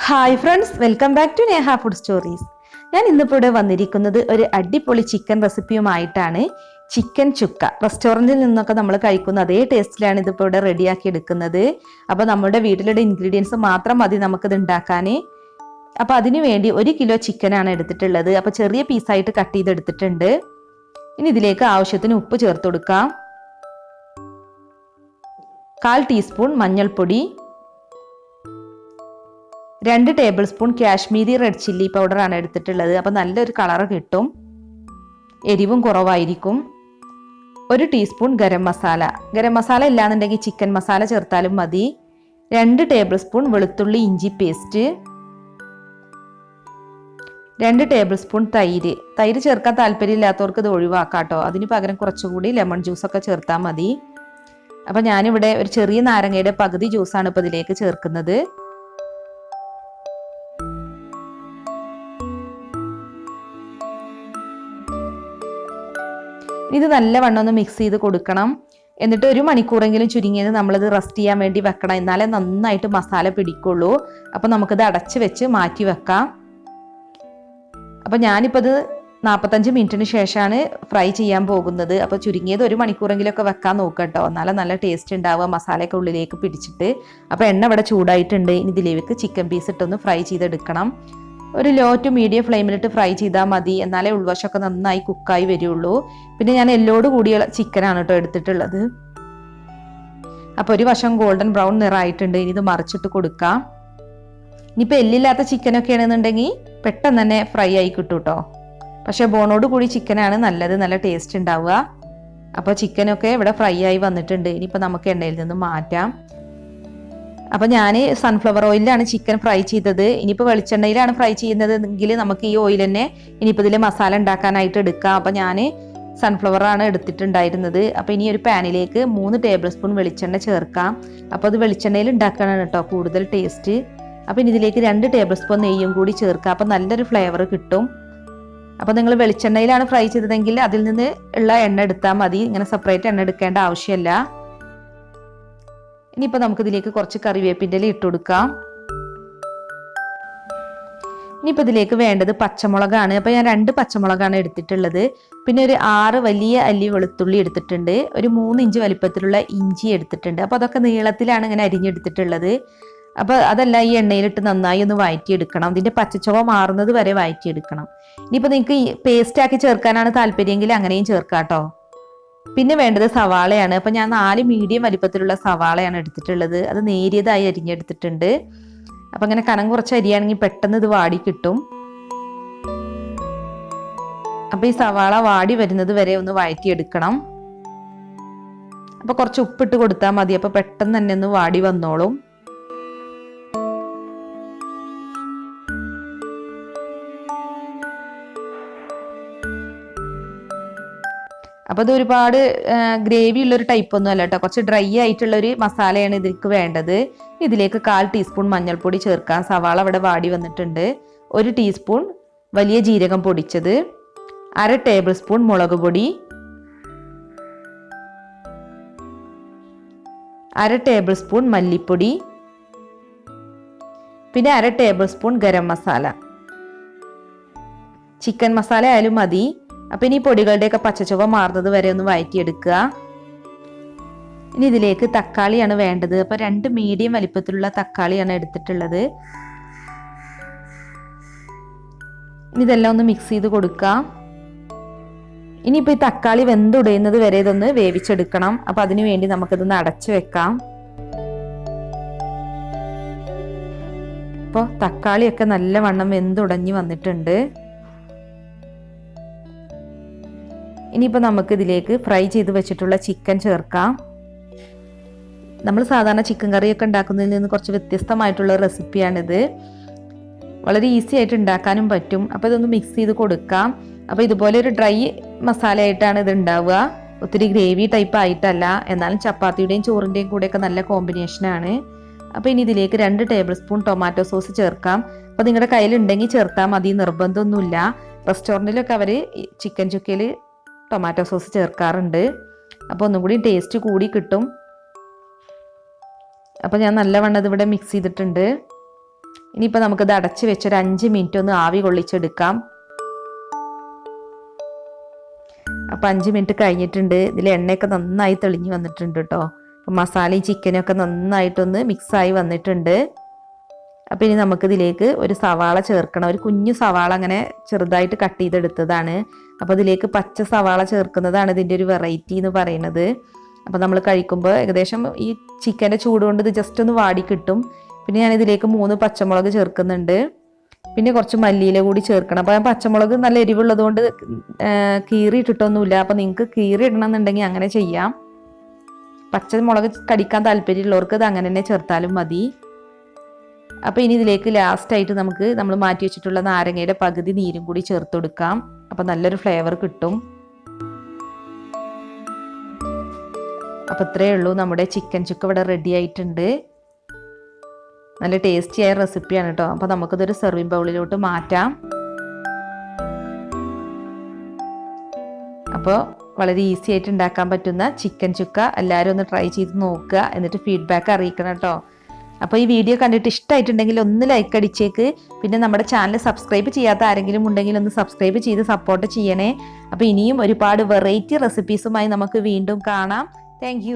Hi friends, welcome back to Neha food stories. ഞാൻ ഇന്നിപ്പോൾ ഇവിടെ വന്നിരിക്കുന്നത് ഒരു അടിപൊളി ചിക്കൻ റെസിപ്പിയുമായിട്ടാണ്. ചിക്കൻ ചുക്ക റെസ്റ്റോറൻറ്റിൽ നിന്നൊക്കെ നമ്മൾ കഴിക്കുന്ന അതേ ടേസ്റ്റിലാണ് ഇതിപ്പോൾ ഇവിടെ റെഡിയാക്കി എടുക്കുന്നത്. അപ്പോൾ നമ്മുടെ വീട്ടിലുള്ള ഇൻഗ്രീഡിയൻസ് മാത്രം മതി നമുക്കിത് ഉണ്ടാക്കാൻ. അപ്പോൾ അതിനു വേണ്ടി 1 കിലോ ചിക്കനാണ് എടുത്തിട്ടുള്ളത്. അപ്പോൾ ചെറിയ പീസായിട്ട് കട്ട് ചെയ്തെടുത്തിട്ടുണ്ട്. ഇനി ഇതിലേക്ക് ആവശ്യത്തിന് ഉപ്പ് ചേർത്ത് കൊടുക്കാം. 1/4 ടീസ്പൂൺ മഞ്ഞൾപ്പൊടി, 2 table spoon Kashmiri red chilli പൗഡറാണ് എടുത്തിട്ടുള്ളത്. അപ്പോൾ നല്ലൊരു കളർ കിട്ടും, എരിവും കുറവായിരിക്കും. 1 ടീസ്പൂൺ ഗരം മസാല. ഗരം മസാല ഇല്ലാന്നുണ്ടെങ്കിൽ ചിക്കൻ മസാല ചേർത്താലും മതി. 2 ടേബിൾ സ്പൂൺ വെളുത്തുള്ളി ഇഞ്ചി പേസ്റ്റ്, 2 ടേബിൾ സ്പൂൺ തൈര്. തൈര് ചേർക്കാൻ താല്പര്യമില്ലാത്തവർക്ക് ഇത് ഒഴിവാക്കാം കേട്ടോ. അതിന് പകരം കുറച്ചുകൂടി ലെമൺ ജ്യൂസൊക്കെ ചേർത്താൽ മതി. അപ്പോൾ ഞാനിവിടെ ഒരു ചെറിയ നാരങ്ങയുടെ പകുതി ജ്യൂസാണ് ഇപ്പോൾ ഇതിലേക്ക് ചേർക്കുന്നത്. ഇത് നല്ലവണ്ണം ഒന്ന് മിക്സ് ചെയ്ത് കൊടുക്കണം. എന്നിട്ട് 1 മണിക്കൂറെങ്കിലും ചുരുങ്ങിയത് നമ്മളിത് റെസ്റ്റ് ചെയ്യാൻ വേണ്ടി വെക്കണം. എന്നാലേ നന്നായിട്ട് മസാല പിടിക്കുള്ളൂ. അപ്പോൾ നമുക്കിത് അടച്ച് വെച്ച് മാറ്റി വെക്കാം. അപ്പോൾ ഞാനിപ്പോൾ ഇത് 45 മിനിറ്റിന് ശേഷമാണ് ഫ്രൈ ചെയ്യാൻ പോകുന്നത്. അപ്പോൾ ചുരുങ്ങിയത് 1 മണിക്കൂറെങ്കിലുമൊക്കെ വെക്കാൻ നോക്കുക കേട്ടോ. എന്നാലും നല്ല ടേസ്റ്റ് ഉണ്ടാവുക, മസാലയൊക്കെ ഉള്ളിലേക്ക് പിടിച്ചിട്ട്. അപ്പോൾ എണ്ണ ഇവിടെ ചൂടായിട്ടുണ്ട്. ഇനി ഇതിലേക്ക് ചിക്കൻ പീസ് ഇട്ടൊന്ന് ഫ്രൈ ചെയ്തെടുക്കണം. ഒരു ലോ ടു മീഡിയം ഫ്ലെയിമിലിട്ട് ഫ്രൈ ചെയ്താൽ മതി. എന്നാലേ ഉൾവശമൊക്കെ നന്നായി കുക്കായി വരുള്ളൂ. പിന്നെ ഞാൻ എല്ലോട് കൂടിയ ചിക്കനാണ് കേട്ടോ എടുത്തിട്ടുള്ളത്. അപ്പോൾ ഒരു വശം ഗോൾഡൻ ബ്രൗൺ നിറമായിട്ടുണ്ട്. ഇനി ഇത് മറിച്ചിട്ട് കൊടുക്കാം. ഇനിയിപ്പോൾ എല്ലില്ലാത്ത ചിക്കനൊക്കെ ആണെന്നുണ്ടെങ്കിൽ പെട്ടെന്ന് തന്നെ ഫ്രൈ ആയി കിട്ടും കേട്ടോ. പക്ഷേ ബോണോട് കൂടി ചിക്കനാണ് നല്ലത്, നല്ല ടേസ്റ്റ് ഉണ്ടാവുക. അപ്പോൾ ചിക്കനൊക്കെ ഇവിടെ ഫ്രൈ ആയി വന്നിട്ടുണ്ട്. ഇനിയിപ്പോൾ നമുക്ക് എണ്ണയിൽ നിന്ന് മാറ്റാം. അപ്പോൾ ഞാൻ സൺഫ്ലവർ ഓയിലാണ് ചിക്കൻ ഫ്രൈ ചെയ്തത്. ഇനിയിപ്പോൾ വെളിച്ചെണ്ണയിലാണ് ഫ്രൈ ചെയ്യുന്നതെങ്കിൽ നമുക്ക് ഈ ഓയിൽ തന്നെ ഇനിയിപ്പോൾ ഇതിൽ മസാല ഉണ്ടാക്കാനായിട്ട് എടുക്കാം. അപ്പോൾ ഞാൻ സൺഫ്ലവറാണ് എടുത്തിട്ടുണ്ടായിരുന്നത്. അപ്പോൾ ഇനി ഒരു പാനിലേക്ക് 3 ടേബിൾ സ്പൂൺ വെളിച്ചെണ്ണ ചേർക്കാം. അപ്പോൾ അത് വെളിച്ചെണ്ണയിൽ ഉണ്ടാക്കാനാണ് കേട്ടോ കൂടുതൽ ടേസ്റ്റ്. അപ്പോൾ ഇനി ഇതിലേക്ക് 2 ടേബിൾ സ്പൂൺ നെയ്യും കൂടി ചേർക്കാം. അപ്പോൾ നല്ലൊരു ഫ്ലേവർ കിട്ടും. അപ്പോൾ നിങ്ങൾ വെളിച്ചെണ്ണയിലാണ് ഫ്രൈ ചെയ്തതെങ്കിൽ അതിൽ നിന്ന് ഉള്ള എണ്ണ എടുത്താൽ മതി. ഇങ്ങനെ സെപ്പറേറ്റ് എണ്ണ എടുക്കേണ്ട ആവശ്യമില്ല. ഇനിയിപ്പോൾ നമുക്കിതിലേക്ക് കുറച്ച് കറിവേപ്പിൻ്റെ ഇല ഇട്ട് കൊടുക്കാം. ഇനിയിപ്പോൾ ഇതിലേക്ക് വേണ്ടത് പച്ചമുളകാണ്. അപ്പോൾ ഞാൻ 2 പച്ചമുളകാണ് എടുത്തിട്ടുള്ളത്. പിന്നെ ഒരു 6 വലിയ അല്ലി വെളുത്തുള്ളി എടുത്തിട്ടുണ്ട്. ഒരു 3 ഇഞ്ച് വലിപ്പത്തിലുള്ള ഇഞ്ചി എടുത്തിട്ടുണ്ട്. അപ്പോൾ അതൊക്കെ നീളത്തിലാണ് ഇങ്ങനെ അരിഞ്ഞെടുത്തിട്ടുള്ളത്. അപ്പോൾ അതെല്ലാം ഈ എണ്ണയിലിട്ട് നന്നായി ഒന്ന് വഴറ്റിയെടുക്കണം. ഇതിൻ്റെ പച്ചച്ചുവ മാറുന്നത് വരെ വഴറ്റിയെടുക്കണം. ഇനിയിപ്പോൾ നിങ്ങൾക്ക് പേസ്റ്റ് ആക്കി ചേർക്കാനാണ് താല്പര്യമെങ്കിൽ അങ്ങനെയും ചേർക്കാം കേട്ടോ. പിന്നെ വേണ്ടത് സവാളയാണ്. അപ്പോൾ ഞാൻ 4 മീഡിയം വലിപ്പത്തിലുള്ള സവാളയാണ് എടുത്തിട്ടുള്ളത്. അത് നേരിയതായി അരിഞ്ഞെടുത്തിട്ടുണ്ട്. അപ്പം അങ്ങനെ കനം കുറച്ച് അരിയാണെങ്കിൽ പെട്ടെന്ന് ഇത് വാടി കിട്ടും. അപ്പോൾ ഈ സവാള വാടി വരുന്നത് വരെ ഒന്ന് വഴറ്റിയെടുക്കണം. അപ്പോൾ കുറച്ച് ഉപ്പിട്ട് കൊടുത്താൽ മതി. അപ്പോൾ പെട്ടെന്ന് തന്നെ ഒന്ന് വാടി വന്നോളും. അപ്പോൾ ഇത് ഒരുപാട് ഗ്രേവി ഉള്ളൊരു ടൈപ്പ് ഒന്നും അല്ല കേട്ടോ. കുറച്ച് ഡ്രൈ ആയിട്ടുള്ളൊരു മസാലയാണ് ഇതിലേക്ക് വേണ്ടത്. ഇതിലേക്ക് 1/4 ടീസ്പൂൺ മഞ്ഞൾപ്പൊടി ചേർക്കാം. സവാള ഇവിടെ വാടി വന്നിട്ടുണ്ട്. 1 ടീസ്പൂൺ വലിയ ജീരകം പൊടിച്ചത്, 1/2 ടേബിൾ സ്പൂൺ മുളക് പൊടി, 1/2 ടേബിൾ സ്പൂൺ മല്ലിപ്പൊടി, പിന്നെ 1/2 table spoon garam masala. Chicken masala ആയാലും മതി. അപ്പം ഇനി പൊടികളുടെയൊക്കെ പച്ചച്ചുവ മാറുന്നത് വരെ ഒന്ന് വഴറ്റിയെടുക്കുക. ഇനി ഇതിലേക്ക് തക്കാളിയാണ് വേണ്ടത്. അപ്പോൾ 2 മീഡിയം വലിപ്പത്തിലുള്ള തക്കാളിയാണ് എടുത്തിട്ടുള്ളത്. ഇനി ഇതെല്ലാം ഒന്ന് മിക്സ് ചെയ്ത് കൊടുക്കാം. ഇനിയിപ്പോൾ ഈ തക്കാളി വെന്തുടയുന്നത് വരെ ഇതൊന്ന് വേവിച്ചെടുക്കണം. അപ്പോൾ അതിനു വേണ്ടി നമുക്കിതൊന്ന് അടച്ചു വെക്കാം. അപ്പോൾ തക്കാളിയൊക്കെ നല്ലവണ്ണം വെന്തുടഞ്ഞ് വന്നിട്ടുണ്ട്. ഇനിയിപ്പോൾ നമുക്ക് ഇതിലേക്ക് ഫ്രൈ ചെയ്ത് വെച്ചിട്ടുള്ള ചിക്കൻ ചേർക്കാം. നമ്മൾ സാധാരണ ചിക്കൻ കറിയൊക്കെ ഉണ്ടാക്കുന്നതിൽ നിന്ന് കുറച്ച് വ്യത്യസ്തമായിട്ടുള്ള റെസിപ്പിയാണിത്. വളരെ ഈസി ആയിട്ട് ഉണ്ടാക്കാനും പറ്റും. അപ്പോൾ ഇതൊന്ന് മിക്സ് ചെയ്ത് കൊടുക്കാം. അപ്പോൾ ഇതുപോലെ ഒരു ഡ്രൈ മസാല ആയിട്ടാണ് ഇത് ഉണ്ടാവുക. ഒത്തിരി ഗ്രേവി ടൈപ്പ് ആയിട്ടല്ല. എന്നാലും ചപ്പാത്തിയുടെയും ചോറിൻ്റെയും കൂടെയൊക്കെ നല്ല കോമ്പിനേഷനാണ്. അപ്പോൾ ഇനി ഇതിലേക്ക് 2 ടേബിൾ സ്പൂൺ ടൊമാറ്റോ സോസ് ചേർക്കാം. അപ്പോൾ നിങ്ങളുടെ കയ്യിലുണ്ടെങ്കിൽ ചേർത്താൽ മതി, നിർബന്ധമൊന്നുമില്ല. റെസ്റ്റോറൻറ്റിലൊക്കെ അവർ ചിക്കൻ ചുക്കയിൽ ടൊമാറ്റോ സോസ് ചേർക്കാറുണ്ട്. അപ്പോൾ ഒന്നും കൂടി ടേസ്റ്റ് കൂടി കിട്ടും. അപ്പോൾ ഞാൻ നല്ലവണ്ണം ഇതിവിടെ മിക്സ് ചെയ്തിട്ടുണ്ട്. ഇനിയിപ്പോൾ നമുക്കിത് അടച്ച് വെച്ചൊരു 5 മിനിറ്റ് ഒന്ന് ആവി കൊള്ളിച്ചെടുക്കാം. അപ്പോൾ 5 മിനിറ്റ് കഴിഞ്ഞിട്ടുണ്ട്. ഇതിൽ എണ്ണയൊക്കെ നന്നായി തെളിഞ്ഞ് വന്നിട്ടുണ്ട് കേട്ടോ. അപ്പോൾ മസാലയും ചിക്കനും ഒക്കെ നന്നായിട്ടൊന്ന് മിക്സായി വന്നിട്ടുണ്ട്. അപ്പോൾ ഇനി നമുക്കിതിലേക്ക് ഒരു സവാള ചേർക്കണം. ഒരു കുഞ്ഞു സവാള അങ്ങനെ ചെറുതായിട്ട് കട്ട് ചെയ്തെടുത്തതാണ്. അപ്പോൾ ഇതിലേക്ക് പച്ച സവാള ചേർക്കുന്നതാണ് ഇതിൻ്റെ ഒരു വെറൈറ്റി എന്ന് പറയുന്നത്. അപ്പോൾ നമ്മൾ കഴിക്കുമ്പോൾ ഏകദേശം ഈ ചിക്കൻ്റെ ചൂട് കൊണ്ട് ഇത് ജസ്റ്റ് ഒന്ന് വാടി കിട്ടും. പിന്നെ ഞാൻ ഇതിലേക്ക് 3 പച്ചമുളക് ചേർക്കുന്നുണ്ട്. പിന്നെ കുറച്ച് മല്ലിയില കൂടി ചേർക്കണം. അപ്പോൾ ഞാൻ പച്ചമുളക് നല്ല എരിവുള്ളത് കൊണ്ട് കീറി ഇട്ടിട്ടൊന്നുമില്ല. അപ്പോൾ നിങ്ങൾക്ക് കീറി ഇടണം എന്നുണ്ടെങ്കിൽ അങ്ങനെ ചെയ്യാം. പച്ചമുളക് കടിക്കാൻ താല്പര്യമുള്ളവർക്ക് ഇത് അങ്ങനെ തന്നെ ചേർത്താലും മതി. അപ്പോൾ ഇനി ഇതിലേക്ക് ലാസ്റ്റായിട്ട് നമ്മൾ മാറ്റി വെച്ചിട്ടുള്ള നാരങ്ങയുടെ പകുതി നീരും കൂടി ചേർത്ത് കൊടുക്കാം. അപ്പോൾ നല്ലൊരു ഫ്ലേവർ കിട്ടും. അപ്പോൾ ഇത്രയേ ഉള്ളൂ, നമ്മുടെ ചിക്കൻ ചുക്ക ഇവിടെ റെഡി ആയിട്ടുണ്ട്. നല്ല ടേസ്റ്റിയായ റെസിപ്പിയാണ് കേട്ടോ. അപ്പോൾ നമുക്കിതൊരു സെർവിങ് ബൗളിലോട്ട് മാറ്റാം. അപ്പോൾ വളരെ ഈസി ആയിട്ട് ഉണ്ടാക്കാൻ പറ്റുന്ന ചിക്കൻ ചുക്ക എല്ലാവരും ഒന്ന് ട്രൈ ചെയ്ത് നോക്കുക. എന്നിട്ട് ഫീഡ്ബാക്ക് അറിയിക്കണം കേട്ടോ. അപ്പോൾ ഈ വീഡിയോ കണ്ടിട്ട് ഇഷ്ടമായിട്ടുണ്ടെങ്കിൽ ഒന്ന് ലൈക്ക് അടിച്ചേക്ക്. പിന്നെ നമ്മുടെ ചാനൽ സബ്സ്ക്രൈബ് ചെയ്യാത്ത ആരെങ്കിലും ഉണ്ടെങ്കിൽ ഒന്ന് സബ്സ്ക്രൈബ് ചെയ്ത് സപ്പോർട്ട് ചെയ്യണേ. അപ്പോൾ ഇനിയും ഒരുപാട് വെറൈറ്റി റെസിപ്പീസുമായി നമുക്ക് വീണ്ടും കാണാം. താങ്ക്